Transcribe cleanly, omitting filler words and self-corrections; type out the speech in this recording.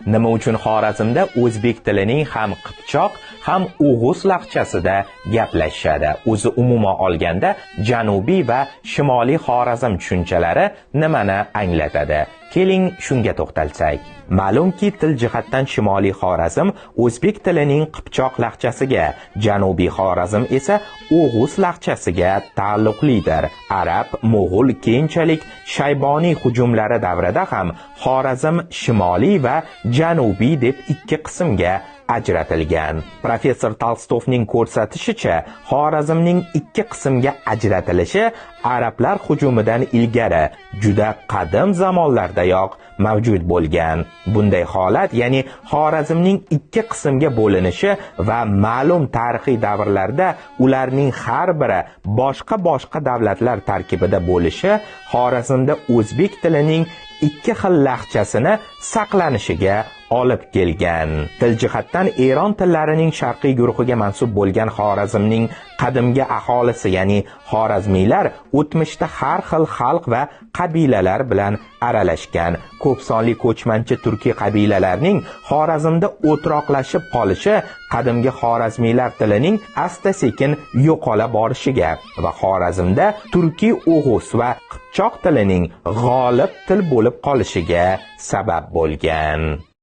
Nima uchun Xorazmda o'zbek tilining ham qipchoq, ham o'g'uz laqchasida gaplashishadi? O'zi umuman olganda janubiy va shimoliy Xorazm tushunchalari nimani anglatadi? Keling shunga to'xtalsak. Ma'lumki, til jihatdan shimoliy Xorazm o'zbek tilining qipchoq laqchasiga, janubiy Xorazm esa o'g'uz laqchasiga taalluqlidir. Arab, mo'g'ul, keyinchalik Shayboniy hujumlari davrida ham Xorazm shimoliy va janubiy deb ikki qismga ajratilgan. Professor Tolstovning ko'rsatishicha, Xorazmning ikki qismga ajratilishi arablar hujumidan ilgari juda qadim zamonlardayoq mavjud bo'lgan. Bunday holat, ya'ni Xorazmning ikki qismga bo'linishi va ma'lum tarixiy davrlarda ularning har biri boshqa davlatlar tarkibida bo'lishi Xorazmda o'zbek tilining ikki xil laqchasini saqlanishiga olib kelgan. Til jihatdan Eron tillarining sharqiy guruhiga mansub bo'lgan Xorazmning qadimgi aholisi, ya'ni xorazmiylar o'tmishda har xil xalq va qabilalar bilan aralashgan. Ko'p sonli ko'chmanchi turkiy qabilalarning Xorazmda o'troqlashib qolishi qadimgi xorazmiylar tilining asta-sekin yo'qola borishiga va Xorazmda turkiy o'g'uz va qipchoq tilining g'olib til bo'lib qolishiga sabab bo'lgan.